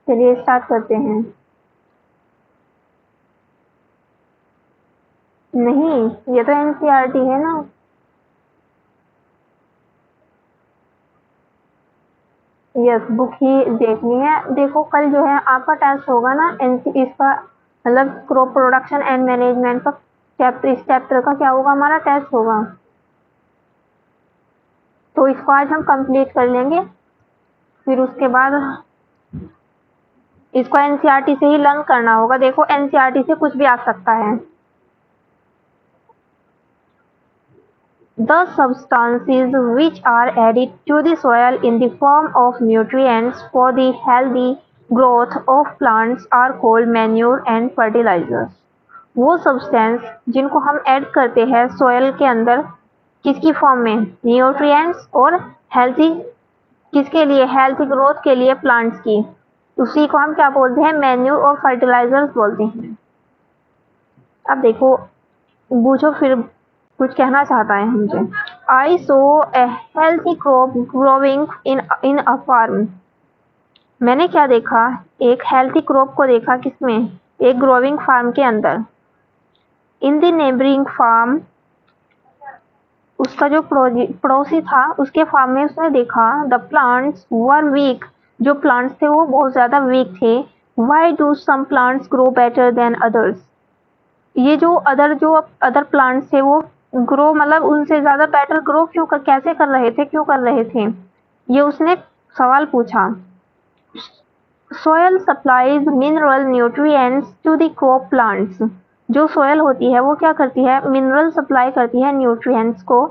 चलिए स्टार्ट करते हैं। नहीं, ये तो एनसीईआरटी है ना। यस, बुक ही देखनी है। देखो कल जो है आपका टेस्ट होगा ना एनसी इसका, मतलब क्रॉप प्रोडक्शन एंड मैनेजमेंट का चैप्टर, इस चैप्टर का क्या होगा, हमारा टेस्ट होगा। तो इसको आज हम कंप्लीट कर लेंगे, फिर उसके बाद इसको एनसीईआरटी से ही लर्न करना होगा। देखो एनसीईआरटी से कुछ भी आ सकता है। The substances which are added to the soil in the form of nutrients for the healthy growth of plants are called manure and fertilizers. वो सब्सटेंस जिनको हम ऐड करते हैं सोयल के अंदर, किसकी फॉर्म में, न्यूट्रिएंट्स और हेल्थी, किसके लिए, हेल्थी ग्रोथ के लिए प्लांट्स की, उसी को हम क्या बोलते हैं, मैन्यूर और फर्टिलाइजर्स बोलते हैं। अब देखो, बूझो फिर कुछ कहना चाहता है हमसे। I saw a healthy crop growing in a farm. मैंने क्या देखा, एक हेल्थी क्रॉप को देखा, किसमें, एक ग्रोइंग फार्म के अंदर। इन द नेबरिंग फार्म, उसका जो पड़ोसी था उसके फार्म में उसने देखा, द प्लांट्स वर वीक, जो प्लांट्स थे वो बहुत ज्यादा वीक थे। Why do some plants grow better than others. ये जो अदर प्लांट्स थे वो ग्रो, मतलब उनसे ज्यादा बेटर ग्रो कैसे कर रहे थे, क्यों कर रहे थे, ये उसने सवाल पूछा। Soil supplies mineral nutrients to the crop plants. जो सोयल होती है वो क्या करती है, मिनरल सप्लाई करती है न्यूट्रिएंट्स को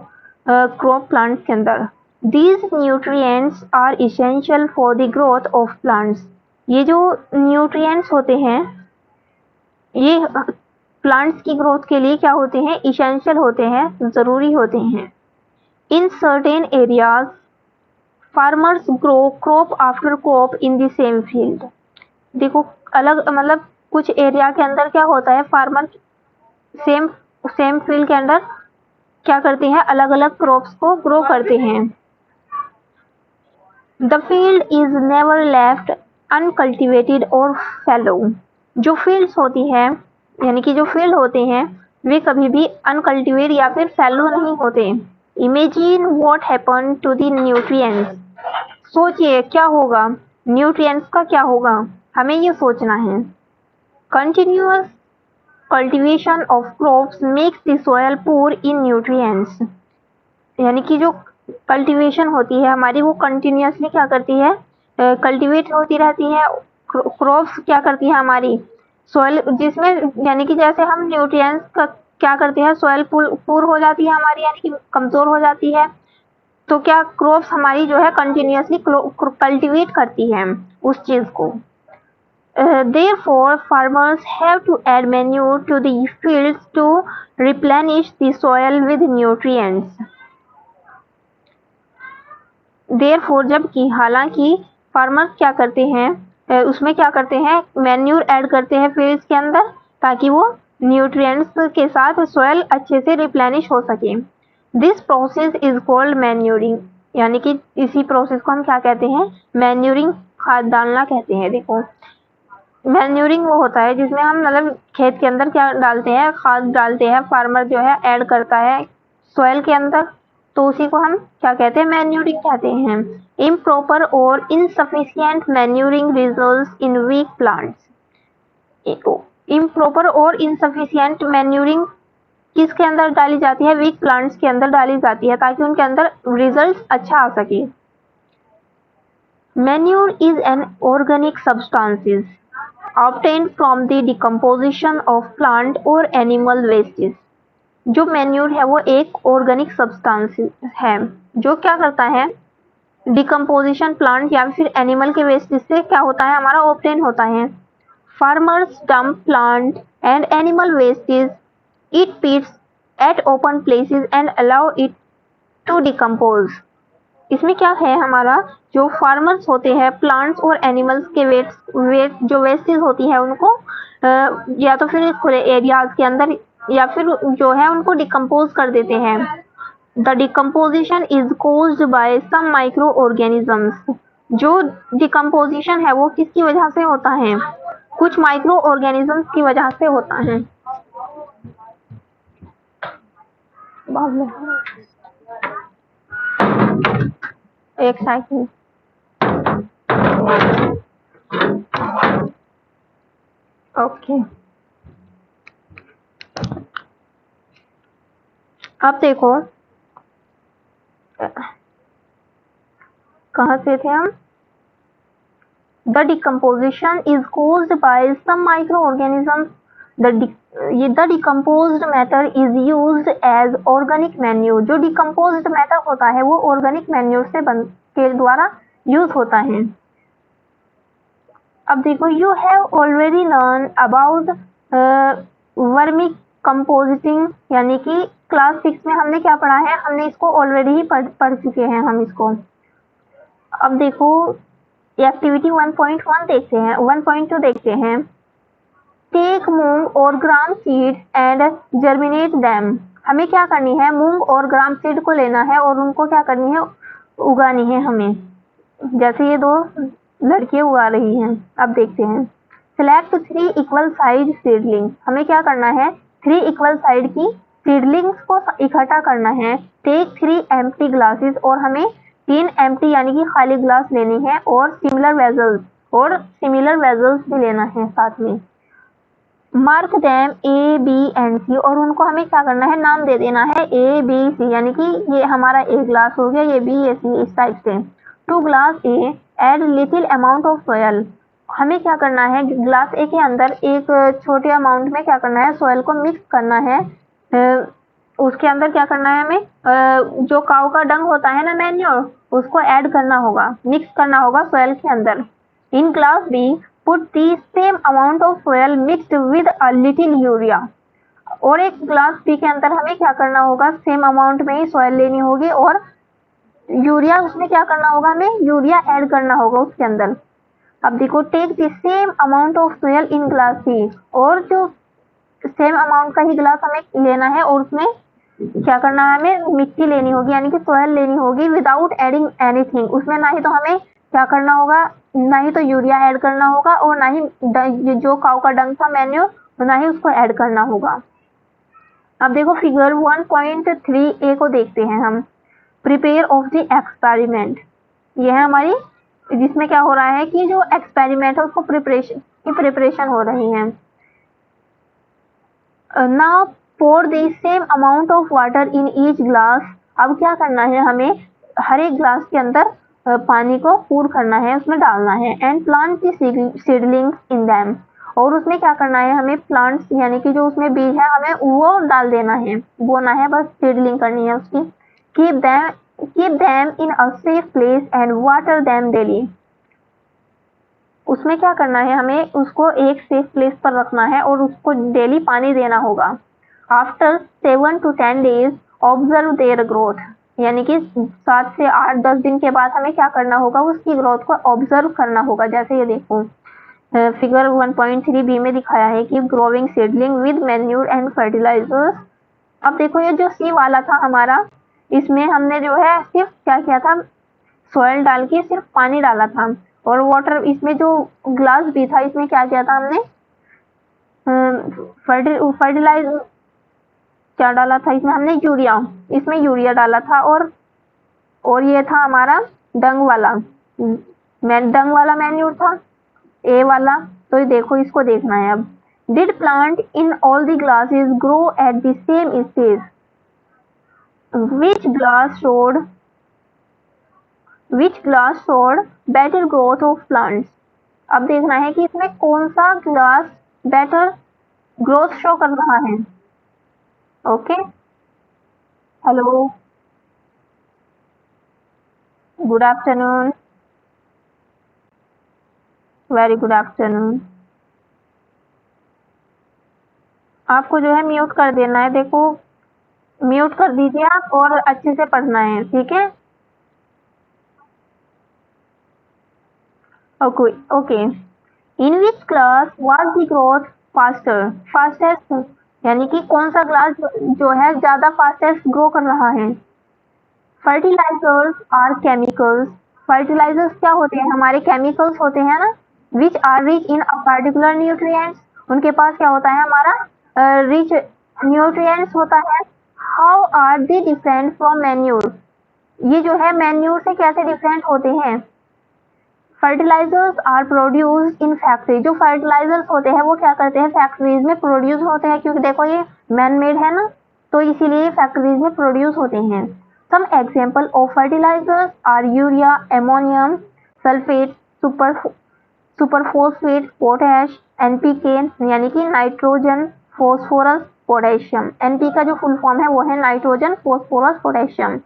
क्रॉप प्लांट्स के अंदर। These nutrients are essential for the growth of plants. ये जो न्यूट्रिएंट्स होते हैं ये प्लांट्स की ग्रोथ के लिए क्या होते हैं, इसेंशियल होते हैं, जरूरी होते हैं। In certain areas farmers grow crop after crop in the same field. देखो अलग, मतलब कुछ एरिया के अंदर क्या होता है, फार्मर सेम सेम फील्ड के अंदर क्या करते हैं, अलग अलग क्रॉप्स को ग्रो करते हैं। The field is never left uncultivated और फैलो। जो फील्ड्स होती है, यानी कि जो फील्ड होते हैं वे कभी भी अनकल्टिवेट या फिर फैलो नहीं होते। Imagine what happen to the nutrients. सोचिए क्या होगा, न्यूट्रिएंट्स का क्या होगा, हमें ये सोचना है। Continuous cultivation of crops makes the soil poor in nutrients. यानी कि जो कल्टीवेशन होती है हमारी, वो कंटिन्यूअसली क्या करती है, कल्टीवेट होती रहती है। क्रॉप्स क्या करती है हमारी, सॉइल जिसमें, यानी कि जैसे हम न्यूट्रिएंट्स का क्या करते हैं, सॉइल पुअर हो जाती है हमारी, यानी कि कमजोर हो जाती है। तो क्या क्रॉप्स हमारी जो है कंटिन्यूअसली कल्टीवेट करती है उस चीज को। Therefore, farmers have to add manure to the fields to replenish the soil with nutrients. Therefore, जबकि हालांकि फार्मर्स क्या करते हैं, उसमें क्या करते हैं, मैन्यूर ऐड करते हैं फील्ड्स के अंदर, ताकि वो न्यूट्रिएंट्स के साथ सॉइल अच्छे से रिप्लेनिश हो सके। This process is called manuring. यानी कि इसी प्रोसेस को हम क्या कहते हैं, मैन्यूरिंग, खाद डालना कहते हैं। देखो मैन्यूरिंग वो होता है जिसमें हम, मतलब खेत के अंदर क्या डालते हैं, खाद डालते हैं, फार्मर जो है ऐड करता है सॉइल के अंदर, तो उसी को हम क्या कहते हैं, मैन्यूरिंग कहते हैं। इम्प्रॉपर और insufficient manuring results in weak plants. Improper और इनसफिशिएंट मैन्यूरिंग किसके अंदर डाली जाती है, वीक प्लांट्स के अंदर डाली जाती है, ताकि उनके अंदर रिजल्ट अच्छा आ सके। Manure is an organic substances obtained from the decomposition of plant or animal wastes। जो मैन्यूर है वो एक ऑर्गेनिक सब्सटेंस है जो क्या करता है, डिकम्पोजिशन प्लांट या फिर एनिमल के वेस्ट से क्या होता है, हमारा ऑब्टेन होता है। Farmers dump plant and animal wastage in pits at open places and allow it to decompose. इसमें क्या है, हमारा जो फार्मर्स होते हैं प्लांट्स और एनिमल्स के वेस्ट जो वेस्टेज होती है उनको या तो फिर खुले एरियाज के अंदर या फिर जो है उनको डिकम्पोज कर देते हैं। The decomposition is caused by some micro organisms. जो डिकम्पोजिशन है वो किसकी वजह से होता है? कुछ माइक्रो ऑर्गेनिजम्स की वजह से होता है। एक सेकंड। ओके, अब देखो कहाँ से थे हम? The decomposition is caused by some microorganisms. The decomposed matter is used as organic manure. जो decomposed matter होता है वो organic manure से के द्वारा use होता है। अब देखो, you have already learned about vermicomposting, यानी कि क्लास 6 में हमने क्या पढ़ा है? हमने इसको ऑलरेडी ही पढ़ चुके हैं हम इसको। अब देखो एक्टिविटी 1.1 देखते हैं, 1.2 देखते हैं। टेक मूंग और ग्राम सीड एंड जर्मिनेट दैम। हमें क्या करनी है? मूंग और ग्राम सीड को लेना है और उनको क्या करनी है? उगानी है हमें, जैसे ये दो लड़कियां उगा रही हैं। अब देखते हैं, सिलेक्ट 3 इक्वल साइज सीडलिंग। हमें क्या करना है? 3 इक्वल साइड की सीडलिंग्स को इकट्ठा करना है। टेक 3 एम्प्टी ग्लासेस, और हमें 3 एम्प्टी यानी कि खाली ग्लास लेनी है, और सिमिलर वेजल्स भी लेना है साथ में। Mark them A, B and C, और उनको हमें क्या करना है? नाम दे देना है A, B, C, यानी कि ये हमारा A ग्लास हो गया, ये B, ये C, इस टाइप से। To glass A add little amount of soil. हमें क्या करना है? ग्लास A के अंदर एक छोटे अमाउंट में क्या करना है? सॉयल को मिक्स करना है। उसके अंदर क्या करना है हमें? जो काऊ का डंग होता है ना, मैन्योर, उसको ऐड करना होगा, मिक्स करना होगा सॉयल के अंदर। In glass B, put the same amount of soil mixed with a little urea. और एक ग्लास B के अंदर हमें क्या करना होगा? सेम अमाउंट में ही सॉयल लेनी होगी, और यूरिया उसमें क्या करना होगा? हमें यूरिया ऐड करना होगा उसके अंदर। अब देखो, take the same amount of soil in glass C, और जो सेम अमाउंट का ही ग्लास हमें लेना है, और उसमें क्या करना है? हमें मिट्टी लेनी होगी, यानी कि सॉयल लेनी होगी, विदाउट एडिंग एनीथिंग। उसमें ना ही तो हमें क्या करना होगा? ना ही तो यूरिया ऐड करना होगा, और ना ही जो काऊ का डंग था मैन्योर, ना ही उसको ऐड करना होगा। अब देखो फिगर 1.3a को देखते हैं हम। Prepare of the experiment. यह है हमारी, जिसमें क्या हो रहा है कि जो एक्सपेरिमेंट है उसको प्रिपरेशन हो रही है। Now pour the same amount of water in each glass। अब क्या करना है? हमें हर एक ग्लास के अंदर पानी को पूर करना है, उसमें डालना है। And plant the seedlings in them, और उसमें क्या करना है? हमें प्लांट्स यानी कि जो उसमें बीज है हमें वो डाल देना है, बोना है, बस सीडलिंग करनी है उसकी। Keep them in a safe place and water them daily. उसमें क्या करना है? हमें उसको एक सेफ प्लेस पर रखना है और उसको डेली पानी देना होगा। After 7 to 10 days observe their growth, यानी कि 7 से 8-10 दिन के बाद हमें क्या करना होगा? उसकी ग्रोथ को ऑब्जर्व करना होगा। जैसे ये देखो फिगर 1.3b में दिखाया है कि growing seedling with manure and fertilisers. अब देखो ये जो सी वाला था हमारा, इसमें हमने जो है सिर्फ क्या किया था? सॉइल डाल के सिर्फ पानी डाला था, और वाटर, इसमें जो ग्लास भी था इसमें क्या किया था हमने? फर्टिलाइजर क्या डाला था इसमें? हमने यूरिया, इसमें यूरिया डाला था, और ये था हमारा डंग वाला मैन्यूर था, ए वाला। तो ये देखो, इसको देखना है अब। Did plant in all the glasses grow at the same space? Which glass showed better growth of plants? अब देखना है कि इसमें कौन सा ग्लास बेटर ग्रोथ शो कर रहा है। Okay, hello, good afternoon, very good afternoon. आपको जो है म्यूट कर देना है, देखो म्यूट कर दीजिए आप, और अच्छे से पढ़ना है, ठीक है? Okay. In which class was the growth fastest, यानी कि कौन सा ग्लास जो है ज्यादा फास्टेस्ट ग्रो कर रहा है? Fertilisers are chemicals. फर्टिलाइजर्स क्या होते हैं? हमारे केमिकल्स होते हैं ना, which are rich in a particular nutrients. उनके पास क्या होता है? हमारा रिच न्यूट्रिएंट्स होता है। How are they different from manure? ये जो है मैन्यूर से कैसे डिफरेंट होते हैं? Fertilisers are produced in factory. जो फर्टिलाइजर्स होते हैं वो क्या करते हैं? फैक्ट्रीज में प्रोड्यूस होते हैं, क्योंकि देखो ये मैन मेड है ना, तो इसीलिए फैक्ट्रीज में प्रोड्यूस होते हैं। Some example of fertilisers are urea, ammonium sulphate, superphosphate, potash, NPK यानी कि नाइट्रोजन, फॉस्फोरस, पोटेशियम। एनपी का जो फुल फॉर्म है वो है नाइट्रोजन, फॉस्फोरस, पोटेशियम।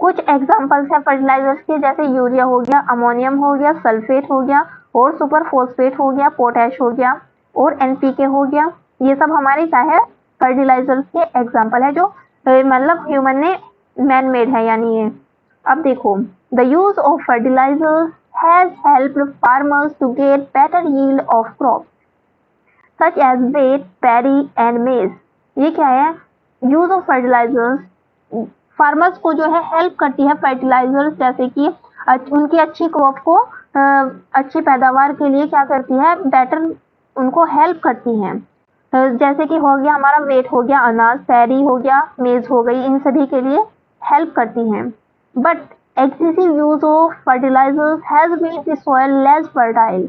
कुछ एग्जाम्पल्स है फर्टिलाइजर्स के, जैसे यूरिया हो गया, अमोनियम हो गया, सल्फेट हो गया, और सुपर फॉस्फेट हो गया, पोटैश हो गया, और एनपीके हो गया। ये सब हमारे क्या है? फर्टिलाइजर्स के एग्जाम्पल है, जो मतलब ह्यूमन ने मैन मेड है यानी ये। अब देखो, the use of fertilisers has helped farmers to get better yield of crop such as wheat, paddy and maize. ये क्या है? यूज ऑफ फर्टिलाइजर्स फार्मर्स को जो है हेल्प करती है फर्टिलाइजर्स, जैसे कि उनकी अच्छी क्रॉप को अच्छी पैदावार के लिए क्या करती है? बेटर उनको हेल्प करती हैं। जैसे कि हो गया हमारा वेट हो गया अनाज, पैडी हो गया, मेज हो गई, इन सभी के लिए हेल्प करती हैं। But excessive use of fertilisers has made the soil less fertile.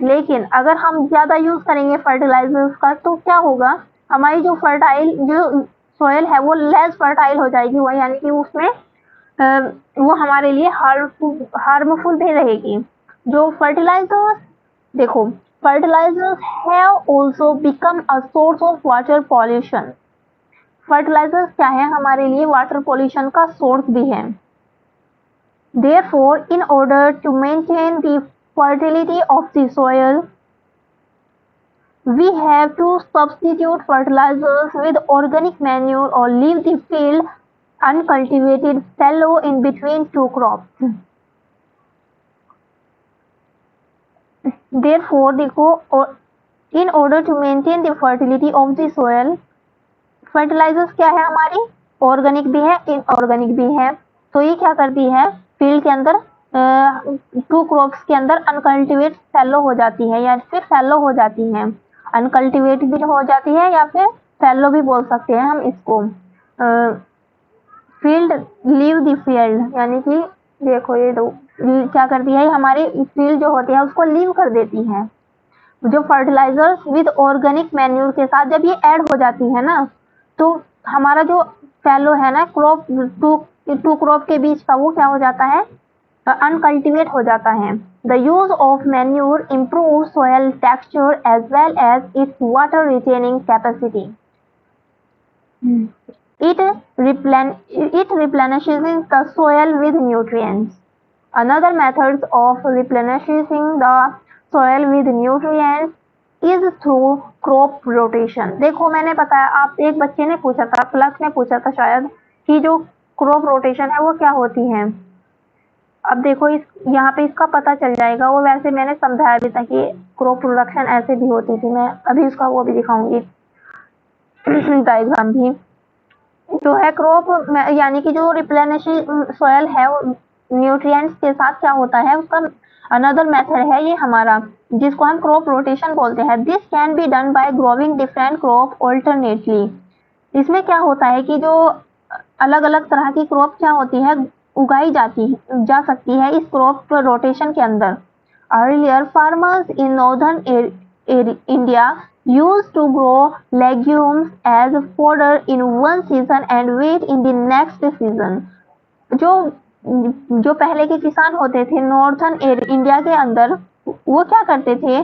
लेकिन अगर हम ज़्यादा यूज़ करेंगे फर्टिलाइजर्स का, तो क्या होगा? हमारी जो सॉइल है वो लेस फर्टाइल हो जाएगी, वो यानी कि उसमें वो हमारे लिए हार्मफुल भी रहेगी। जो फर्टिलाइजर्स, देखो, fertilisers have also become a source of water pollution. Fertilisers क्या है? हमारे लिए वाटर पॉल्यूशन का सोर्स भी है। Therefore, in order to maintain the fertility of the soil, we have to substitute fertilizers with organic manure or leave the field uncultivated fallow in between two crops. Therefore, देखो, in order to maintain the fertility of the soil, fertilisers क्या है? हमारी organic भी है, inorganic भी है। तो ये क्या करती है? फील्ड के अंदर टू क्रॉप्स के अंदर अनकल्टिवेट फैलो हो जाती है, या फिर फैलो हो जाती है। अनकल्टिवेट भी हो जाती है, या फिर फैलो भी बोल सकते हैं हम इसको। फील्ड लीव द फील्ड, यानी कि देखो ये क्या करती है? हमारी फील्ड जो होती है उसको लीव कर देती है। जो फर्टिलाइजर्स विद ऑर्गेनिक मैन्यूर के साथ जब ये ऐड हो जाती है ना, तो हमारा जो फैलो है ना क्रॉप, टू क्रॉप के बीच का, वो क्या हो जाता है? अनकल्टिवेट हो जाता है। The use of manure improve soil texture as well as its water retaining capacity. It replenishes the soil with nutrients. Another method of replenishing the soil with nutrients is through crop rotation. देखो, मैंने बताया, आप एक बच्चे ने पूछा था, class ने पूछा था शायद, कि जो क्रॉप रोटेशन है वो क्या होती है। अब देखो, यहाँ पे इसका पता चल जाएगा। वो वैसे मैंने समझाया भी था कि क्रॉप प्रोडक्शन ऐसे भी होती थी। मैं अभी उसका वो भी दिखाऊंगी डायग्राम भी। जो है क्रॉप यानी कि जो रिप्लेनिशिंग सॉयल है न्यूट्रिएंट्स के साथ क्या होता है, उसका अनदर मेथड है ये हमारा, जिसको हम क्रॉप रोटेशन बोलते हैं। This can be done by growing different crop alternately. इसमें क्या होता है कि जो अलग अलग तरह की क्रॉप क्या होती है, उगाई जा सकती है इस क्रॉप रोटेशन के अंदर। Earlier farmers in northern India used to grow legumes as fodder in one season and wheat in the next season. जो पहले के किसान होते थे नॉर्थन इंडिया के अंदर, वो क्या करते थे?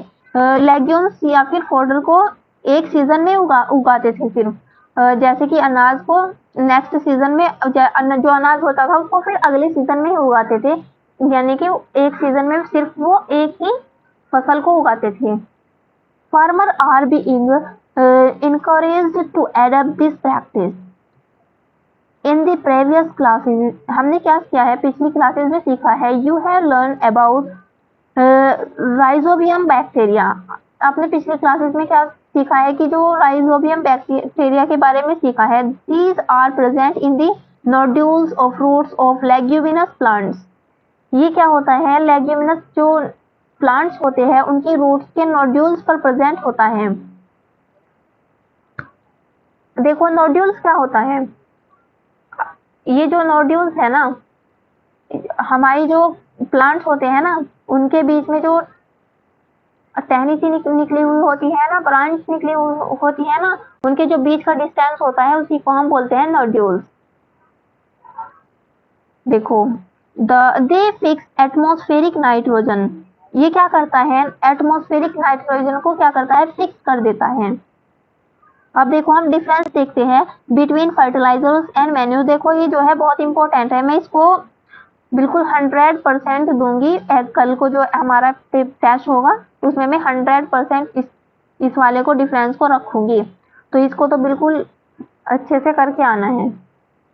लेग्यूम्स या फिर फॉडर को एक सीजन में उगाते थे सिर्फ। जैसे कि अनाज को नेक्स्ट सीजन में, जो अनाज होता था उसको फिर अगले सीजन में ही उगाते थे, यानी कि एक सीजन में सिर्फ वो एक ही फसल को उगाते थे। Farmers are being encouraged to adopt this practice. In the previous classes, हमने क्या किया है? पिछली क्लासेस में सीखा है। You have learned about rhizobium bacteria. आपने पिछली क्लासेस में क्या सीखा है? कि जो rhizobium बैक्टीरिया के बारे में सीखा है। These are present in the nodules of roots of leguminous plants. ये क्या होता है, लेग्यूमिनस जो प्लांट्स होते हैं उनकी रूट्स के नोड्यूल्स पर प्रेजेंट होता है। देखो नोड्यूल्स क्या होता है, ये जो नोड्यूल्स है ना, हमारी जो प्लांट्स होते हैं ना उनके बीच में जो टहनी सी निकली हुई होती है ना, ब्रांच निकली हुई होती है ना, उनके जो बीच का डिस्टेंस होता है उसी को हम बोलते हैं नोड्यूल्स। देखो दे फिक्स एटमॉस्फेरिक नाइट्रोजन, ये क्या करता है, एटमॉस्फेरिक नाइट्रोजन को क्या करता है, फिक्स कर देता है। अब देखो हम डिफरेंस देखते हैं बिटवीन फर्टिलाइजर्स एंड मैन्यूर। देखो ये जो है बहुत इंपॉर्टेंट है, मैं इसको बिल्कुल 100% दूंगी। कल को जो हमारा टेस्ट होगा उसमें मैं 100% इस वाले को डिफरेंस को रखूंगी, तो इसको तो बिल्कुल अच्छे से करके आना है।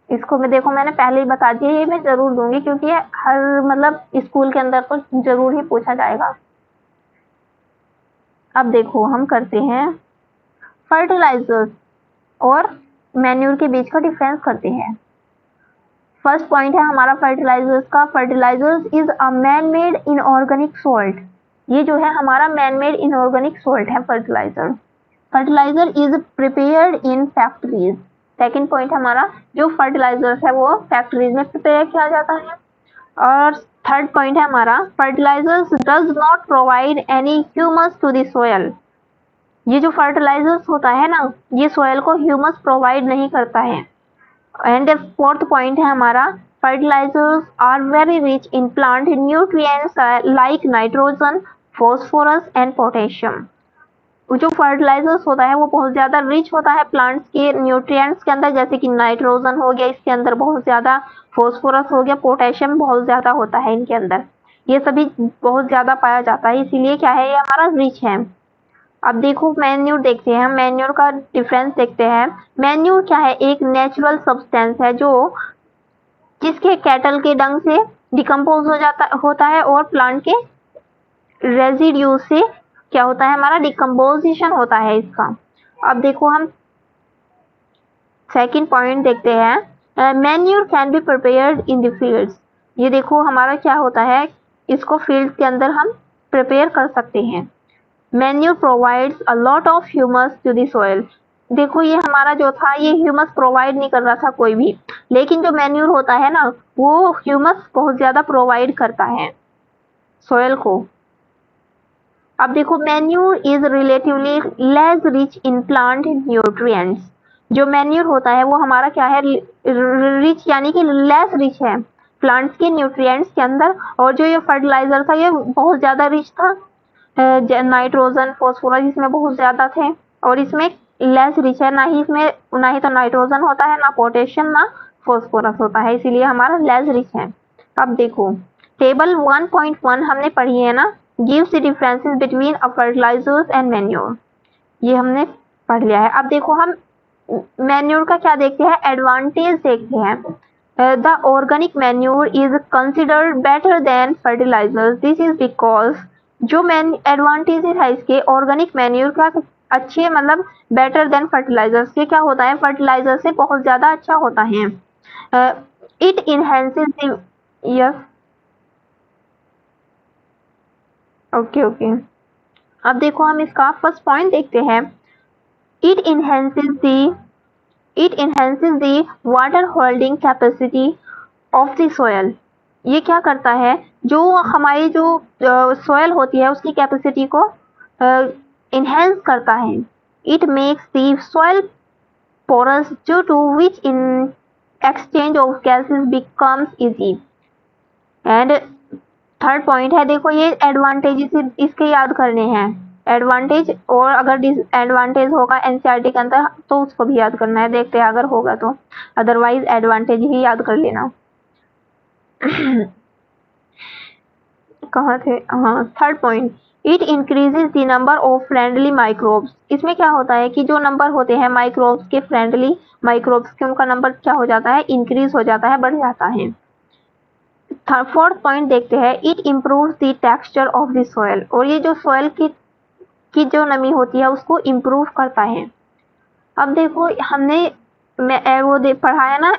इसको मैं देखो मैंने पहले ही बता दिया, ये मैं जरूर दूंगी क्योंकि ये हर मतलब स्कूल के अंदर तो जरूर ही पूछा जाएगा। अब देखो हम करते हैं फर्टिलाइजर्स और मैन्यूर के बीच का डिफरेंस करते हैं। फर्स्ट पॉइंट है हमारा फर्टिलाइजर्स का, fertilisers is a man made inorganic salt. ये जो है हमारा मैन मेड इनऑर्गेनिक सॉल्ट है fertiliser. Fertiliser is prepared in factories. Second point हमारा जो फर्टिलाइजर्स है वो फैक्ट्रीज में प्रिपेयर किया जाता है। और थर्ड पॉइंट है हमारा fertilisers does not provide any humus to the soil. ये जो फर्टिलाइजर्स होता है ना, ये सोयल को ह्यूमस प्रोवाइड नहीं करता है। एंड फोर्थ पॉइंट है हमारा fertilisers are very rich in plant nutrients like nitrogen, phosphorus and potassium. जो फर्टिलाइजर्स होता है वो बहुत ज़्यादा रिच होता है प्लांट्स के न्यूट्रिएंट्स के अंदर, जैसे कि नाइट्रोजन हो गया इसके अंदर बहुत ज़्यादा, फॉस्फोरस हो गया, पोटेशियम बहुत ज़्यादा होता है इनके अंदर, ये सभी बहुत ज़्यादा पाया जाता है, इसीलिए क्या है ये हमारा रिच है। अब देखो मैन्यूर देखते हैं, हम मैन्यूर का डिफरेंस देखते हैं। मैन्यूर क्या है, एक नेचुरल सब्सटेंस है जो जिसके कैटल के डंग से डिकम्पोज होता है और प्लांट के रेजिड्यू से क्या होता है हमारा डिकम्पोजिशन होता है इसका। अब देखो हम सेकंड पॉइंट देखते हैं, manure can be prepared in the fields. ये देखो हमारा क्या होता है, इसको फील्ड के अंदर हम प्रिपेयर कर सकते हैं। Manure provides a lot of humus to the soil. देखो ये हमारा जो था ये ह्यूमस प्रोवाइड नहीं कर रहा था कोई भी, लेकिन जो मैन्यूर होता है ना वो ह्यूमस बहुत ज़्यादा प्रोवाइड करता है सोइल को। अब देखो manure is relatively less rich in plant nutrients. जो मैन्यूर होता है वो हमारा क्या है, रिच यानी कि लेस रिच है प्लांट्स के न्यूट्रिएंट्स के अंदर, और जो ये फर्टिलाइजर था ये बहुत ज़्यादा रिच था, नाइट्रोजन फॉस्फोरस इसमें बहुत ज़्यादा थे, और इसमें लेस रिच है, ना ही तो नाइट्रोजन होता है, ना पोटेशियम, ना फॉस्फोरस होता है, इसीलिए हमारा लेस रिच है। अब देखो टेबल 1.1 हमने पढ़ी है ना, gives the differences between a fertilisers and manure, ये हमने पढ़ लिया है। अब देखो हम मैन्योर का क्या देखते हैं, एडवांटेज देखते हैं। The organic manure is considered better than fertilisers, this is because जो एडवांटेजेस है इसके, ऑर्गेनिक मैन्योर का अच्छे मतलब बेटर देन फर्टिलाइजर्स के क्या होता है, फर्टिलाइजर से बहुत ज़्यादा अच्छा होता है। It enhances the, yes okay. अब देखो हम इसका फर्स्ट पॉइंट देखते हैं, it enhances the water holding capacity of the soil. ये क्या करता है, जो हमारी जो सोयल होती है उसकी कैपेसिटी को इनहेंस करता है। It makes the soil porous due to which in exchange of gases becomes easy. And third point है, देखो ये एडवांटेजेस इसके याद करने हैं, एडवांटेज, और अगर डिसएडवांटेज होगा एनसीईआरटी के अंदर तो उसको भी याद करना है, देखते हैं अगर होगा तो, अदरवाइज एडवांटेज ही याद कर लेना। कहाँ थे, हाँ third point, it increases the number of friendly microbes. इसमें क्या होता है कि जो नंबर होते हैं माइक्रोब्स के, फ्रेंडली माइक्रोब्स के, उनका नंबर क्या हो जाता है, इंक्रीज हो जाता है, बढ़ जाता है। फोर्थ पॉइंट देखते हैं, it improves the texture of the soil, और ये जो सोयल की जो नमी होती है उसको इम्प्रूव करता है। अब देखो हमने वो पढ़ा है ना,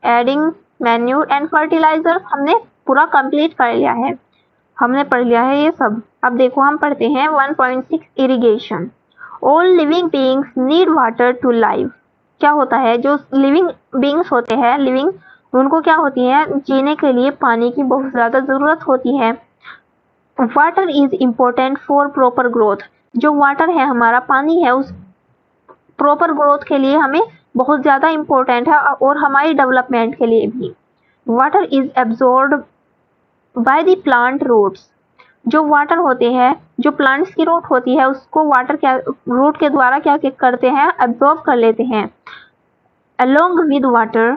एडिंग मैन्यूर एंड फर्टिलाइजर, हमने पूरा कंप्लीट कर लिया है, हमने पढ़ लिया है ये सब। अब देखो हम पढ़ते हैं 1.6 irrigation. All living beings need water to live. क्या होता है, जो लिविंग बीइंग्स होते हैं, लिविंग, उनको क्या होती है, जीने के लिए पानी की बहुत ज़्यादा ज़रूरत होती है। Water is important for proper growth. जो वाटर है, हमारा पानी है, उस प्रॉपर ग्रोथ के लिए हमें बहुत ज़्यादा इम्पोर्टेंट है और हमारी डेवलपमेंट के लिए भी। Water is absorbed by the plant roots. जो वाटर होते हैं, जो प्लांट्स की रूट होती है, उसको वाटर क्या रूट के द्वारा क्या करते हैं, एब्जॉर्ब कर लेते हैं। Along with water,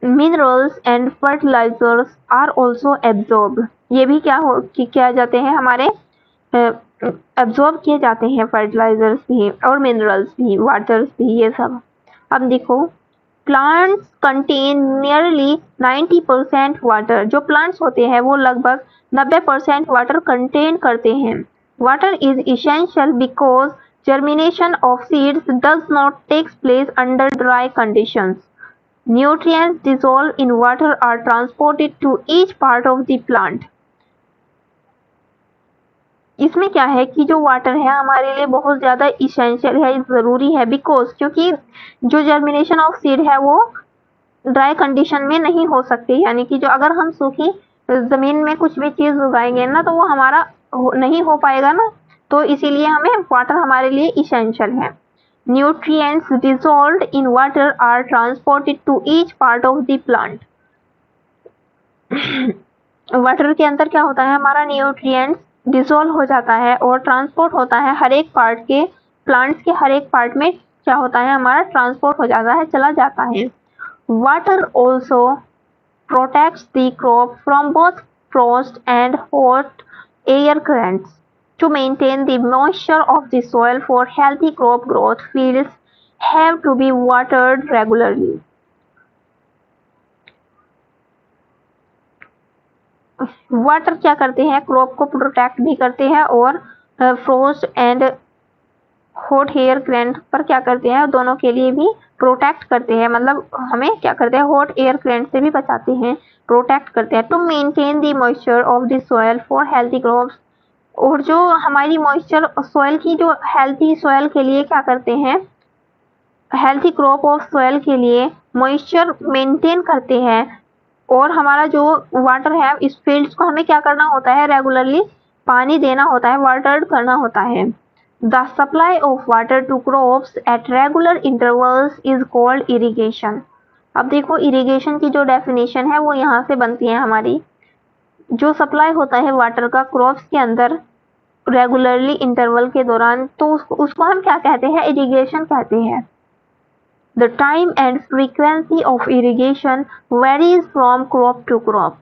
minerals and fertilizers are also absorbed. ये भी क्या जाते हैं, हमारे एब्जॉर्ब किए जाते हैं, फर्टिलाइजर्स भी और मिनरल्स भी, वाटर्स भी, ये सब। अब देखो, प्लांट्स कंटेन नियरली 90% वाटर। जो प्लांट्स होते हैं वो लगभग 90% वाटर कंटेन करते हैं। Water is essential because germination of seeds does not take place under dry conditions. Nutrients dissolved in water are transported to each part of the plant. इसमें क्या है कि जो वाटर है हमारे लिए बहुत ज़्यादा इसेंशियल है, ज़रूरी है, बिकॉज क्योंकि जो जर्मिनेशन ऑफ सीड है वो ड्राई कंडीशन में नहीं हो सकती, यानी कि जो अगर हम सूखी ज़मीन में कुछ भी चीज़ उगाएंगे ना तो वो हमारा नहीं हो पाएगा ना, तो इसीलिए हमें वाटर हमारे लिए इसेंशियल है। Nutrients dissolved in water are transported to each part of the plant. Water के अंदर क्या होता है, हमारा न्यूट्रिएंट्स डिसॉल्व हो जाता है और ट्रांसपोर्ट होता है हर एक पार्ट के, प्लांट्स के हर एक पार्ट में क्या होता है, हमारा ट्रांसपोर्ट हो जाता है, चला जाता है। Water also protects the crop from both Frost and hot air currents. To maintain the moisture of the soil for healthy crop growth, fields have to be watered regularly. Water क्या करते हैं, crop को protect भी करते हैं और frost and hot air current पर क्या करते हैं, दोनों के लिए भी प्रोटेक्ट करते हैं, मतलब हमें क्या करते हैं, हॉट एयर करंट से भी बचाते हैं, प्रोटेक्ट करते हैं। To maintain the moisture of the soil for healthy crops, और जो हमारी मॉइस्चर सॉइल की, जो हेल्थी सॉइल के लिए क्या करते हैं, हेल्थी क्रॉप ऑफ सॉइल के लिए मॉइस्चर मेंटेन करते हैं, और हमारा जो वाटर है, इस फील्ड्स को हमें क्या करना होता है, रेगुलरली पानी देना होता है, वाटर्ड करना होता है। The supply of water to crops at regular intervals is called irrigation. अब देखो, इरिगेशन की जो डेफिनेशन है वो यहाँ से बनती है हमारी, जो सप्लाई होता है वाटर का क्रॉप्स के अंदर रेगुलरली इंटरवल के दौरान, तो उसको हम क्या कहते हैं, इरिगेशन कहते हैं। The time and frequency of irrigation varies from crop to crop.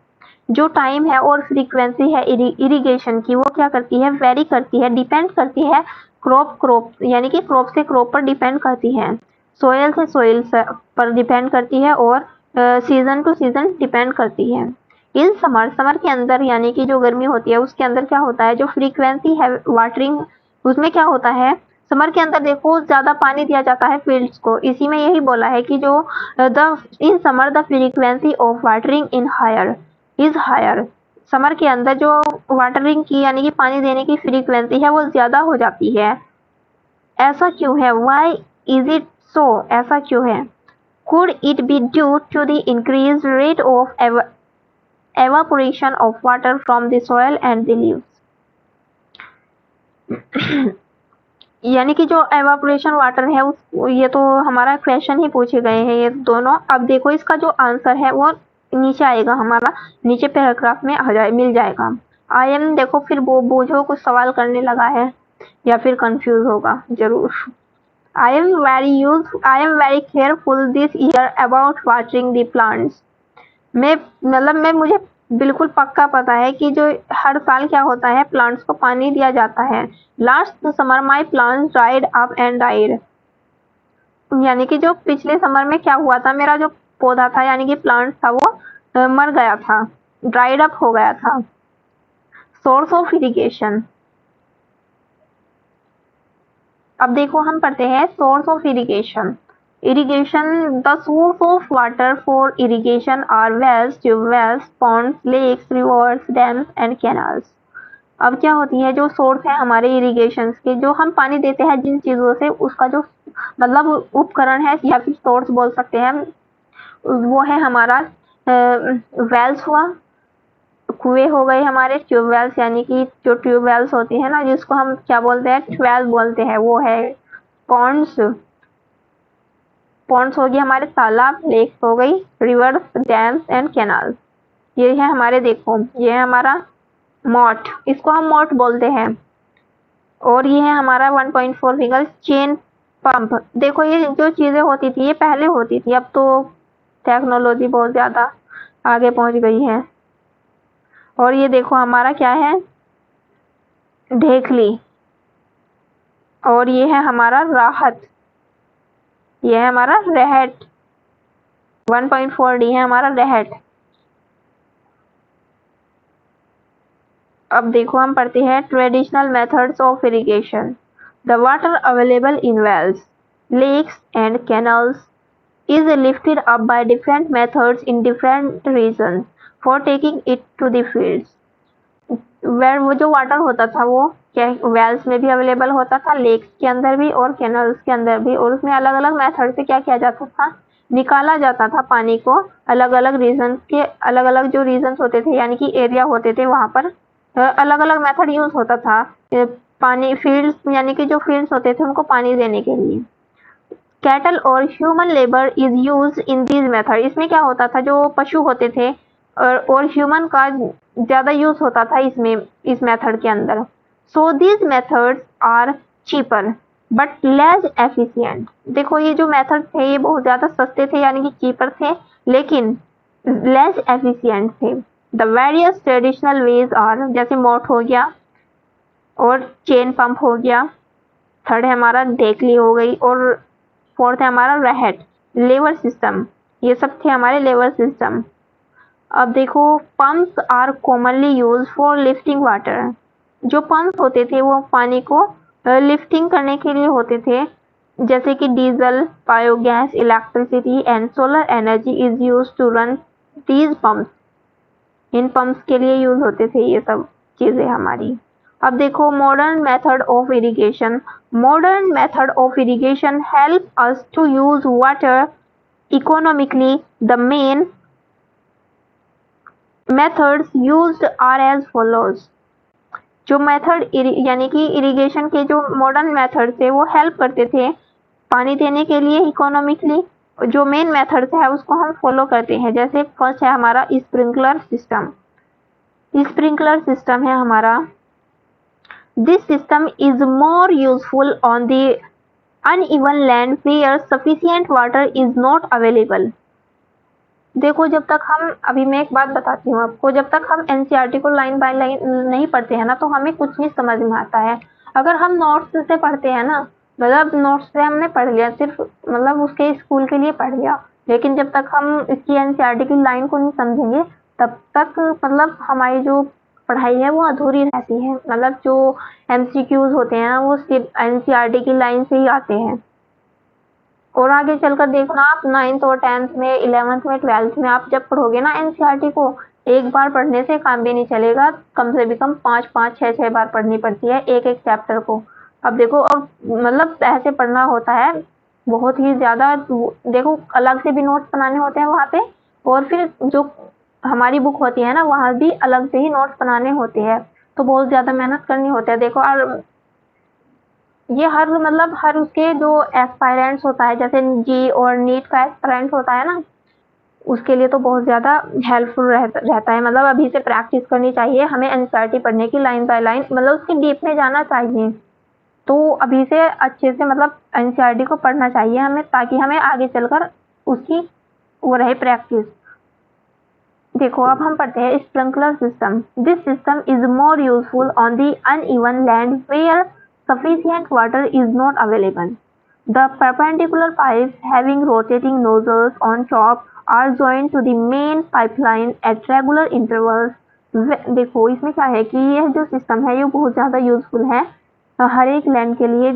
जो टाइम है और फ्रीक्वेंसी है इरिगेशन की, वो क्या करती है, वेरी करती है, डिपेंड करती है क्रॉप यानी कि क्रॉप से क्रॉप पर डिपेंड करती है, सोयल से सोयल पर डिपेंड करती है, और सीजन टू सीजन डिपेंड करती है। इन समर के अंदर, यानी कि जो गर्मी होती है उसके अंदर क्या होता है, जो फ्रीक्वेंसी है वाटरिंग, उसमें क्या होता है, समर के अंदर देखो ज़्यादा पानी दिया जाता है फील्ड्स को। इसी में यही बोला है कि जो in summer the frequency of watering in higher is higher. Summer के अंदर जो वाटरिंग की, यानी कि पानी देने की फ्रीक्वेंसी है वो ज़्यादा हो जाती है। ऐसा क्यों है, वाई इज इट सो, ऐसा क्यों है? Could it be due to the increase rate of evaporation of water from the soil and the leaves. यानी कि जो एवापोरेशन वाटर है ये तो हमारा क्वेश्चन ही पूछे गए हैं ये दोनों। अब देखो, इसका जो आंसर है वो नीचे आएगा, हमारा नीचे पैराग्राफ में मिल जाएगा। आई एम, देखो फिर वो बूझो कुछ सवाल करने लगा है या फिर कंफ्यूज होगा जरूर। I am very careful this year about watering the plants. मुझे बिल्कुल पक्का पता है कि जो हर साल क्या होता है, प्लांट्स को पानी दिया जाता है। Last summer my plants dried up and died. यानी कि जो पिछले समर में क्या हुआ था, मेरा जो पौधा था यानी कि प्लांट था वो मर गया था, ड्राइड अप हो गया था। Source of irrigation. अब देखो हम पढ़ते हैं source of irrigation. Irrigation, the source of water for irrigation are wells, tube wells, ponds, lakes, rivers, dams and canals. अब क्या होती है, जो सोर्स है हमारे इरिगेशन के, जो हम पानी देते हैं जिन चीज़ों से, उसका जो मतलब उपकरण है या फिर सोर्स बोल सकते हैं, वो है हमारा वेल्स हुआ, कुएं हो गए हमारे, ट्यूबवेल्स यानी कि जो ट्यूबवेल्स होती है ना, जिसको हम क्या बोलते हैं, ट्वेल्व बोलते हैं, वो है पॉन्ड्स। पॉन्ड्स हो गए हमारे तालाब, लेक्स हो गई, रिवर्स, डैम्स एंड कैनाल्स। ये है हमारे, देखो ये है हमारा मॉट, इसको हम मॉट बोलते हैं। और ये है हमारा 1.4 फिगर चेन पंप। देखो ये जो चीज़ें होती थी ये पहले होती थी, अब तो टेक्नोलॉजी बहुत ज़्यादा आगे पहुंच गई है। और ये देखो हमारा क्या है, ढेकली। और ये है हमारा राहत, ये है हमारा रहट। 1.4D है हमारा रहट। अब देखो हम पढ़ते हैं traditional methods of irrigation. The water available in wells, lakes and canals is lifted up by different methods in different regions for taking it to the fields. where वो जो वाटर होता था वो क्या वेल्स में भी अवेलेबल होता था, लेक्स के अंदर भी और कैनल्स के अंदर भी, और उसमें अलग अलग मेथड से क्या किया जाता था, निकाला जाता था पानी को। अलग अलग रीजन के अलग अलग जो रीजन्स होते थे यानी कि एरिया होते थे, वहाँ पर अलग अलग मेथड यूज होता था पानी फील्ड्स यानी कि जो फील्ड्स होते थे उनको पानी देने के लिए। कैटल और human labour is use in this method. इसमें क्या होता था, जो पशु होते थे और ह्यूमन का ज़्यादा यूज होता था इसमें, इस मेथड के अंदर। So this methods are cheaper but less efficient. देखो ये जो मेथड थे ये बहुत ज़्यादा सस्ते थे यानी कि चीपर थे, लेकिन लेस एफिशिएंट थे। The various traditional ways are, जैसे मोट हो गया और चेन पंप हो गया, थर्ड है हमारा ढेकली हो गई, और फोर्थ है हमारा रहट, लेवर सिस्टम। ये सब थे हमारे लेवर सिस्टम। अब देखो pumps are commonly use for lifting water. जो पंप्स होते थे वो पानी को लिफ्टिंग करने के लिए होते थे, जैसे कि diesel, biogas, electricity and solar energy is use to run these pumps. इन पंप्स के लिए यूज होते थे ये सब चीज़ें हमारी। अब देखो modern method of irrigation. Modern method of irrigation help us to use water economically. The main methods used are as follows. जो मेथड यानी कि इरिगेशन के जो मॉडर्न मेथड थे वो हेल्प करते थे पानी देने के लिए इकोनॉमिकली। जो मेन मेथड्स है उसको हम फॉलो करते हैं। जैसे फर्स्ट है हमारा स्प्रिंकलर सिस्टम। स्प्रिंकलर सिस्टम है हमारा, this system is more useful on the uneven land where sufficient water is not available। देखो जब तक हम, अभी मैं एक बात बताती हूँ आपको, जब तक हम एनसीईआरटी को लाइन बाय लाइन नहीं पढ़ते हैं ना तो हमें कुछ नहीं समझ में आता है। अगर हम नोट्स से पढ़ते हैं ना, मतलब नोट्स से हमने पढ़ लिया, सिर्फ मतलब उसके स्कूल के लिए पढ़ लिया, लेकिन जब तक हम इसकी एनसीईआरटी की लाइन को नहीं समझेंगे तब तक मतलब हमारी जो पढ़ाई है वो अधूरी रहती है। मतलब जो एमसीक्यूज होते हैं वो सिर्फ एनसीईआरटी की लाइन से ही आते हैं। और आगे चलकर देखना आप 9th और 10th में, 11th में, 12th में आप जब पढ़ोगे ना एनसीईआरटी को, एक बार पढ़ने से काम भी नहीं चलेगा, कम से भी कम 5-5, 6-6 बार पढ़नी पड़ती है एक एक चैप्टर को। अब देखो, अब मतलब ऐसे पढ़ना होता है बहुत ही ज़्यादा। देखो अलग से भी नोट्स बनाने होते हैं वहाँ पे, और फिर जो हमारी बुक होती है ना वहाँ भी अलग से ही नोट्स बनाने होते हैं, तो बहुत ज़्यादा मेहनत करनी होती है। देखो और ये हर मतलब हर उसके जो एस्पायरेंट्स होता है, जैसे जी और नीट का एस्पायरेंट होता है ना, उसके लिए तो बहुत ज़्यादा हेल्पफुल रहता है। मतलब अभी से प्रैक्टिस करनी चाहिए हमें एनसीईआरटी पढ़ने की, लाइन बाय लाइन, मतलब उसके डीप में जाना चाहिए। तो अभी से अच्छे से मतलब एनसीईआरटी को पढ़ना चाहिए हमें, ताकि हमें आगे चलकर उसकी वो रहे प्रैक्टिस। देखो अब हम पढ़ते हैं sprinkler system. This system is more useful on the uneven land where sufficient water is not available. The perpendicular pipes having rotating nozzles on top are joined to the main pipeline at regular intervals. देखो इसमें क्या है कि यह जो system है ये बहुत ज़्यादा यूजफुल है हर एक लैंड के लिए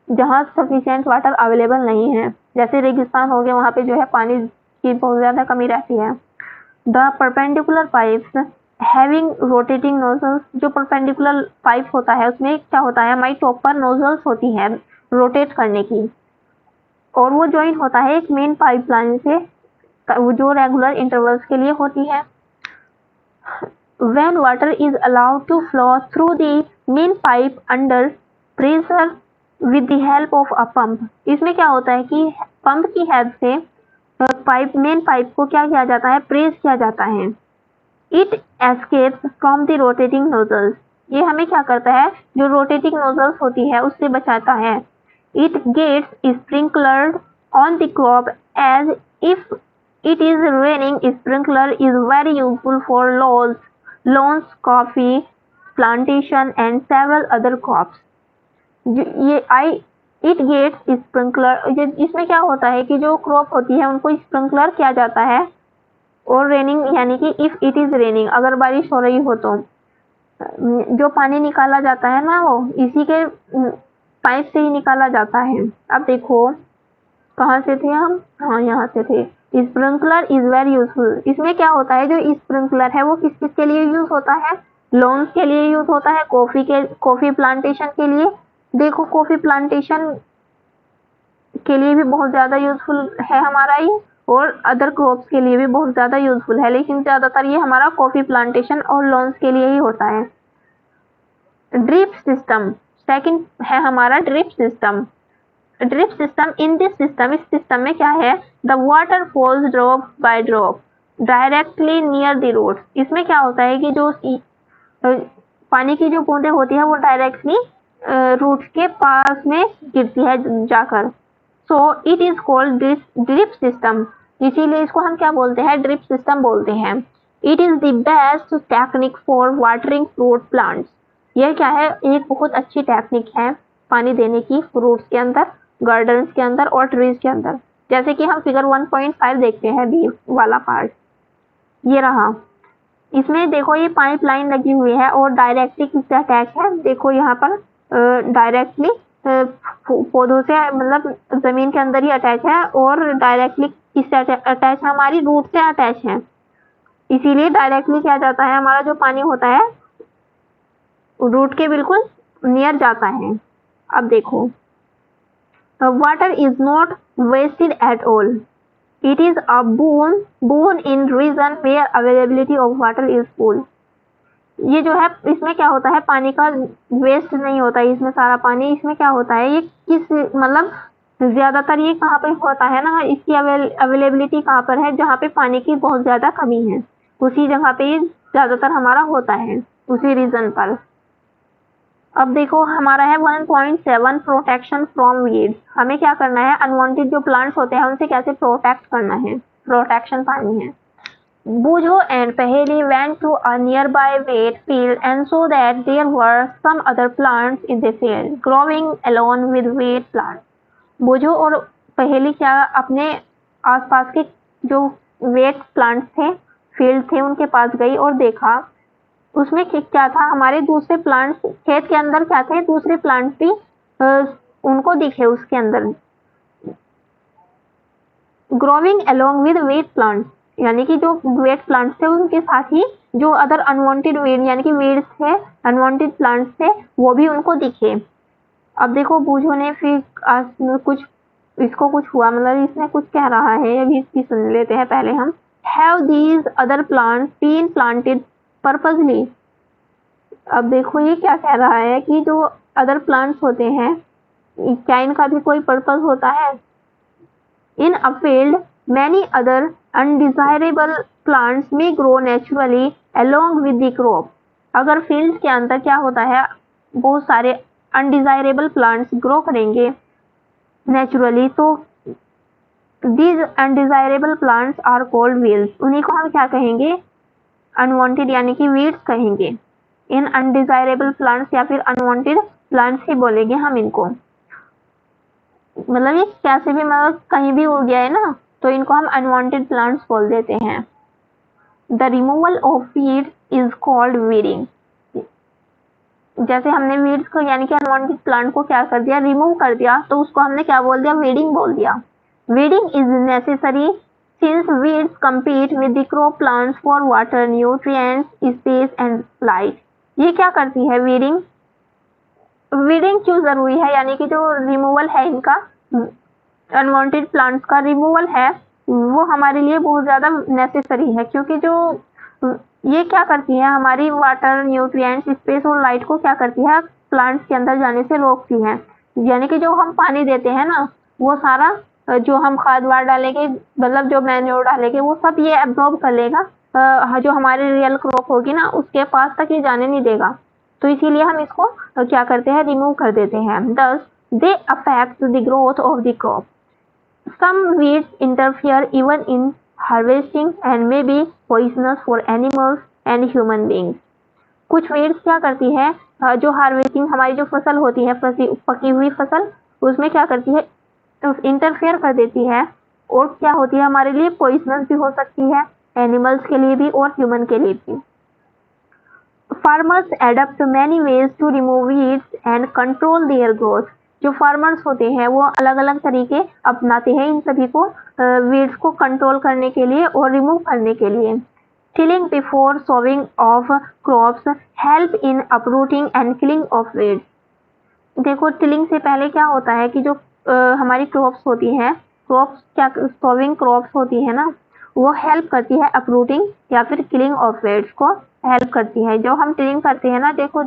जहाँ सफिशिएंट वाटर अवेलेबल नहीं है। जैसे रेगिस्तान हो गया, वहाँ पे जो है पानी की बहुत ज़्यादा कमी रहती है। The perpendicular pipes having rotating nozzles, जो परपेंडिकुलर पाइप होता है उसमें क्या होता है, हमारी टॉप पर नोजल्स होती है रोटेट करने की, और वो ज्वाइन होता है एक मेन पाइपलाइन से जो रेगुलर इंटरवल्स के लिए होती है। When water is allowed to flow through the main pipe under pressure with the help of a pump, इसमें क्या होता है कि पंप की हेल्प से मेन पाइप को क्या किया जाता है, प्रेस किया जाता है। It escapes from the rotating nozzles, ये हमें क्या करता है, जो रोटेटिंग नोजल्स होती है उससे बचाता है। It gets sprinkled on the crop as if it is raining. Sprinkler is very useful for lawns, coffee plantation and several other crops. It gets sprinkler, इसमें क्या होता है कि जो क्रॉप होती है उनको स्प्रिंकलर किया जाता है, और रेनिंग यानी कि इफ इट इज रेनिंग, अगर बारिश हो रही हो तो जो पानी निकाला जाता है ना, वो इसी के पाइप से ही निकाला जाता है। अब देखो कहाँ से थे हम, हाँ यहाँ से थे। स्प्रिंकलर इज वेरी यूजफुल, इसमें क्या होता है, जो स्प्रिंकलर है वो किस किस के लिए यूज होता है, लॉन्स के लिए यूज होता है, कॉफी प्लांटेशन के लिए। देखो कॉफी प्लांटेशन के लिए भी बहुत ज़्यादा यूजफुल है हमारा ये, और अदर क्रॉप्स के लिए भी बहुत ज़्यादा यूजफुल है, लेकिन ज़्यादातर ये हमारा कॉफी प्लांटेशन और लॉन्स के लिए ही होता है। ड्रिप सिस्टम सेकंड है हमारा drip system. Drip system, in this system, इस सिस्टम में क्या है, the water falls drop by drop directly near the root, इसमें क्या होता है कि जो पानी की जो बूंदें होती है वो डायरेक्टली रूट के पास में गिरती है जाकर। So it is called drip system, इसीलिए इसको हम क्या बोलते हैं, ड्रिप सिस्टम बोलते हैं। It is the best technique for watering fruit plants, यह क्या है, एक बहुत अच्छी टेक्निक है पानी देने की फ्रूट्स के अंदर, गार्डन्स के अंदर और ट्रीज के अंदर। जैसे कि हम फिगर 1.5 देखते हैं, बी वाला पार्ट, ये रहा। इसमें देखो ये पाइपलाइन लगी हुई है और डायरेक्टली किससे अटैच है, देखो यहाँ पर डायरेक्टली पौधों से, मतलब जमीन के अंदर ही अटैच है, और डायरेक्टली किससे अटैच है, हमारी रूट से अटैच है। इसीलिए डायरेक्टली क्या जाता है, हमारा जो पानी होता है रूट के बिल्कुल नियर जाता है। अब देखो water is not wasted at all, it is a boon in region where availability of water is full। ये जो है इसमें क्या होता है, पानी का वेस्ट नहीं होता है, इसमें सारा पानी, इसमें क्या होता है, ये किस मतलब ज़्यादातर ये कहाँ पर होता है ना, इसकी अवेलेबिलिटी कहाँ पर है, जहाँ पे पानी की बहुत ज़्यादा कमी है, उसी जगह पे ये ज़्यादातर हमारा होता है, उसी रीजन पर। अब देखो हमारा है 1.7 प्रोटेक्शन फ्रॉम वीड्स, हमें क्या करना है, अनवांटेड जो प्लांट्स होते हैं उनसे कैसे प्रोटेक्ट करना है, प्रोटेक्शन पानी है। बूझो एंड पहेली went to a nearby wheat field and saw that there were some other plants in the field growing along with wheat plants। बूझो और पहेली क्या अपने आसपास के जो वेट प्लांट्स थे, फील्ड थे, उनके पास गई और देखा उसमें क्या था, हमारे दूसरे प्लांट्स खेत के अंदर क्या थे, दूसरे प्लांट्स भी उनको दिखे उसके अंदर। Growing along with weight plants, यानी कि जो वेट प्लांट्स थे उनके साथ ही जो अदर अनवांटेड वेट यानी कि वेड्स थे, अनवांटेड प्लांट्स थे, वो भी उनको दिखे। अब देखो बूझो ने फिर कुछ इसको कुछ हुआ, मतलब इसमें कुछ कह रहा है, अभी इसकी सुन लेते हैं पहले हम। Have these other plants been planted purposely, अब देखो ये क्या कह रहा है कि जो अदर प्लांट्स होते हैं क्या इनका भी कोई पर्पस होता है। In a field many other undesirable plants may grow naturally along with the crop, अगर फील्ड के अंदर क्या होता है, बहुत सारे अनडिजायरेबल प्लांट्स ग्रो करेंगे नेचुरली, तो these undesirable plants are called weeds, उन्हीं को हम क्या कहेंगे, अनवांटेड यानी कि वीड्स कहेंगे। इन अनडिजायरेबल प्लांट्स या फिर अनवांटेड प्लांट्स ही बोलेंगे हम इनको, मतलब ये कैसे भी मतलब कहीं भी उड़ गया है ना, तो इनको हम अनवांटेड प्लांट्स बोल देते हैं। The removal of weed is called weeding, जैसे हमने वीड्स को यानी कि अनवांटेड प्लांट को क्या कर दिया, रिमूव कर दिया, तो उसको हमने क्या बोल दिया, वीडिंग बोल दिया। Weeding is necessary since weeds compete with the crop plants for water, nutrients, space and light. ये क्या करती है weeding? Weeding क्यों जरूरी है, यानी कि जो रिमूवल है इनका, अनवांटेड प्लांट्स का रिमूवल है, वो हमारे लिए बहुत ज़्यादा नेसेसरी है, क्योंकि जो ये क्या करती है, हमारी वाटर, न्यूट्रिएंट्स, स्पेस और लाइट को क्या करती है, प्लांट्स के अंदर जाने से रोकती है। यानी कि जो हम पानी देते हैं ना, वो सारा जो हम खाद वाद डालेंगे, मतलब जो मैन्योर डालेंगे, वो सब ये एब्जॉर्ब कर लेगा, जो हमारी रियल क्रॉप होगी ना, उसके पास तक ये जाने नहीं देगा। तो इसीलिए हम इसको क्या करते हैं, रिमूव कर देते हैं। Thus they affect the growth of the crop. Some weeds interfere even in harvesting and may be poisonous for animals and human beings. कुछ weeds क्या करती है, जो हार्वेस्टिंग, हमारी जो फसल होती है, पकी हुई फसल, उसमें क्या करती है, इंटरफेयर कर देती है, और क्या होती है, हमारे लिए पॉइजनस भी हो सकती है, एनिमल्स के लिए भी और ह्यूमन के लिए भी। Farmers adopt many ways to remove weeds and control their growth. जो फार्मर्स होते हैं वो अलग अलग तरीके अपनाते हैं इन सभी को वीड्स को कंट्रोल करने के लिए और रिमूव करने के लिए। Tilling before sowing of crops help in uprooting and killing of weeds. देखो, टिलिंग से पहले क्या होता है कि जो हमारी क्रॉप्स होती हैं, क्रॉप्स क्या, सोविंग क्रॉप्स होती है ना, वो हेल्प करती है अपरूटिंग या फिर किलिंग ऑफ वीड्स को हेल्प करती है। जो हम टिलिंग करते हैं ना, देखो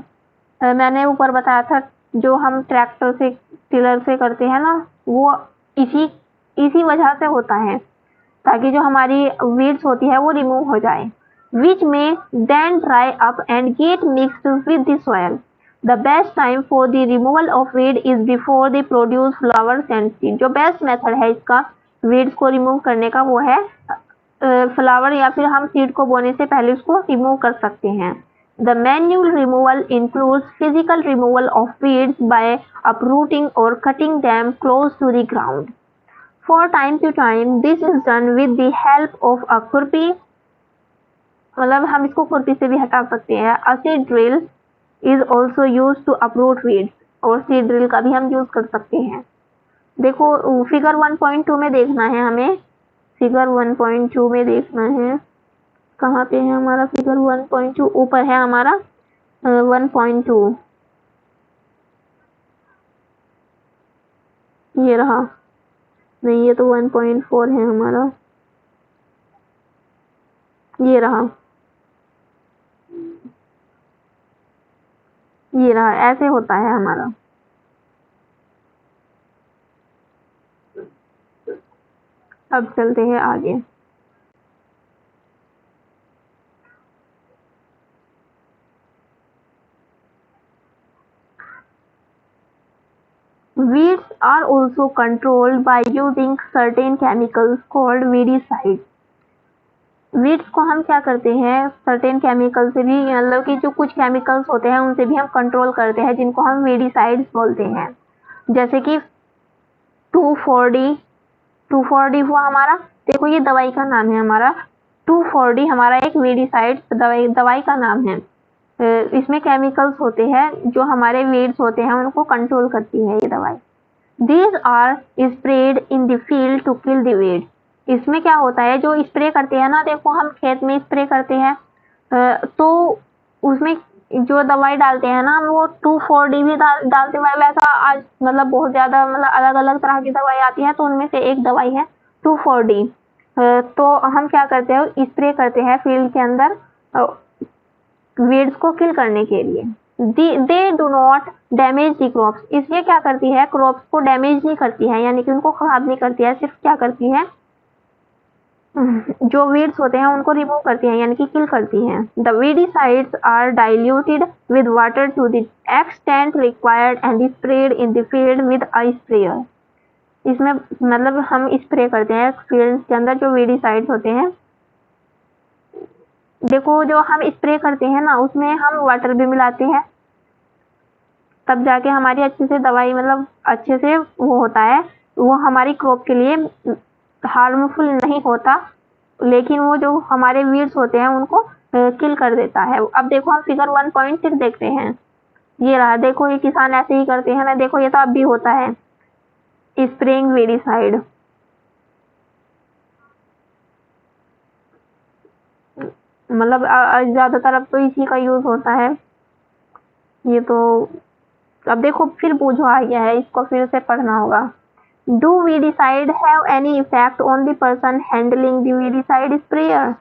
मैंने ऊपर बताया था, जो हम ट्रैक्टर से, टिलर से करते हैं ना, वो इसी वजह से होता है, ताकि जो हमारी वीड्स होती है वो रिमूव हो जाए। Which may then dry up and get mixed with the soil. The best time for the removal of weed is before the produce flowers and seed. जो बेस्ट मेथड है इसका वीड्स को remove करने का, वो है फ्लावर या फिर हम सीड को बोने से पहले उसको रिमूव कर सकते हैं। The manual removal includes physical removal of weeds by uprooting or cutting them close to the ground. For time to time, this is done with the help of a खुरपी, मतलब हम इसको खुरपी से भी हटा सकते हैं। A seed drill is also used to uproot weeds, और seed drill का भी हम यूज कर सकते हैं। देखो, फिगर 1.2 में देखना है हमें, फिगर 1.2 में देखना है, कहाँ पे है हमारा फिगर 1.2, ऊपर है हमारा 1.2, ये रहा, नहीं ये तो 1.4 है हमारा, ये रहा, ये रहा, ऐसे होता है हमारा। अब चलते हैं आगे। Weeds are also controlled by using certain chemicals called weedicides. Weeds को हम क्या करते हैं, सर्टेन केमिकल से भी, मतलब कि जो कुछ केमिकल्स होते हैं उनसे भी हम कंट्रोल करते हैं, जिनको हम वीडिसाइड्स बोलते हैं। जैसे कि 2,4-D हुआ हमारा, देखो ये दवाई का नाम है हमारा, 2,4-D हमारा एक वीडिसाइड दवाई का नाम है। इसमें केमिकल्स होते हैं जो हमारे वीड्स होते हैं उनको कंट्रोल करती है ये दवाई। These are sprayed in the field to kill the weeds. इसमें क्या होता है, जो स्प्रे करते हैं ना, देखो हम खेत में स्प्रे करते हैं तो उसमें जो दवाई डालते हैं ना, वो 2,4-D भी डालते हैं। वैसा आज मतलब बहुत ज़्यादा, मतलब अलग अलग तरह की दवाई आती है, तो उनमें से एक दवाई है 2,4-D। तो हम क्या करते हैं, स्प्रे करते हैं फील्ड के अंदर वीड्स को किल करने के लिए। They do not damage the crops. इसलिए क्या करती है, क्रॉप्स को डैमेज नहीं करती है, यानी कि उनको खराब नहीं करती है, सिर्फ क्या करती है, जो वीड्स होते हैं उनको रिमूव करती हैं, यानी कि किल करती हैं। The weedicides are diluted with water to the extent required and spread in the field with a sprayer. इसमें मतलब हम स्प्रे करते हैं फील्ड के अंदर जो वीडिसाइड्स होते हैं। देखो, जो हम स्प्रे करते हैं ना, उसमें हम वाटर भी मिलाते हैं, तब जाके हमारी अच्छे से दवाई, मतलब अच्छे से वो होता है, वो हमारी क्रॉप के लिए हार्मफुल नहीं होता, लेकिन वो जो हमारे वीड्स होते हैं उनको किल कर देता है। अब देखो हम फिगर 1.6 देखते हैं, ये रहा, देखो ये किसान ऐसे ही करते हैं ना, देखो ये तो अब भी होता है, स्प्रेइंग वीडिसाइड। मतलब ज़्यादातर अब तो इसी का यूज़ होता है। ये तो अब देखो फिर बोझो आ गया है, इसको फिर से पढ़ना होगा। Do weedicide have any effect on the person handling the weedicide sprayer?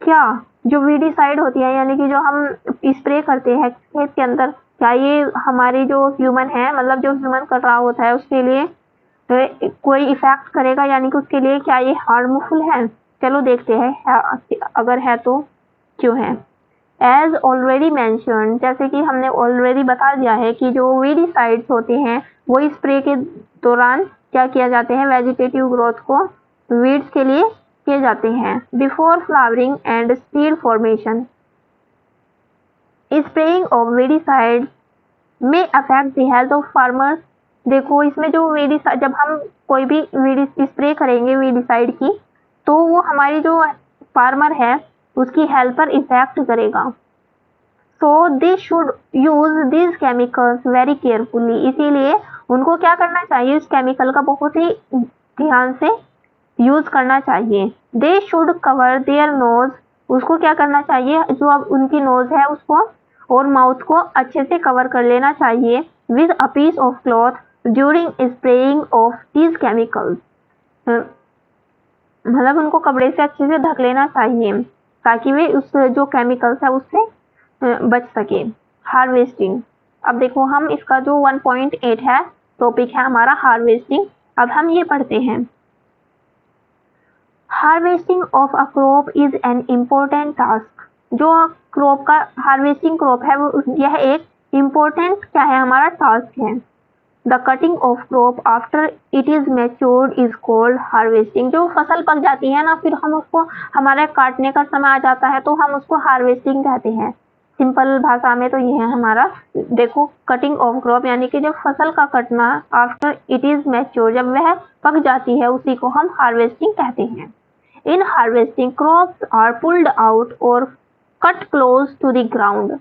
क्या जो वीडिसाइड होती है यानी कि जो हम स्प्रे करते हैं खेत के अंदर, क्या ये हमारी जो ह्यूमन है, मतलब जो ह्यूमन कर रहा होता है उसके लिए कोई इफेक्ट करेगा, यानी कि उसके लिए क्या ये हार्मफुल है? चलो देखते हैं अगर है तो क्यों है। एज ऑलरेडी मैंशन्ड, जैसे कि हमने ऑलरेडी बता दिया है कि जो वीडिसाइड्स होते हैं वो स्प्रे के दौरान क्या किया जाते हैं, वेजिटेटिव ग्रोथ को वीड्स के लिए किए जाते हैं। Before flowering and seed formation, spraying of weedicides may affect the health of farmers. देखो इसमें जो वीडिसाइड, जब हम कोई भी स्प्रे करेंगे वीडिसाइड की, तो वो हमारी जो फार्मर है उसकी हेल्थ पर इफेक्ट करेगा। So they should use this chemicals very carefully, इसीलिए उनको क्या करना चाहिए, इस केमिकल का बहुत ही ध्यान से यूज करना चाहिए। They should cover their nose, उसको क्या करना चाहिए, जो अब उनकी नोज है उसको और माउथ को अच्छे से कवर कर लेना चाहिए with a piece of cloth during spraying of these chemicals. मतलब उनको कपड़े से अच्छे से ढक लेना चाहिए ताकि वे उस जो केमिकल्स है उससे बच सके। हार्वेस्टिंग, अब देखो हम इसका जो 1.8 है टॉपिक है हमारा हार्वेस्टिंग, अब हम ये पढ़ते हैं। Harvesting of a crop is an important task, जो क्रॉप का हार्वेस्टिंग क्रॉप है वो यह एक इम्पोर्टेंट क्या है, हमारा टास्क है। The cutting of crop after it is matured is called harvesting, जो फसल पक जाती है ना, फिर हम उसको हमारे काटने का समय आ जाता है तो हम उसको हार्वेस्टिंग कहते हैं। सिंपल भाषा में तो ये है हमारा, देखो कटिंग ऑफ क्रॉप यानी कि जब फसल का कटना, आफ्टर इट इज मैच्योर, जब वह पक जाती है उसी को हम हार्वेस्टिंग कहते हैं। In harvesting crops are pulled out or cut close to the ground,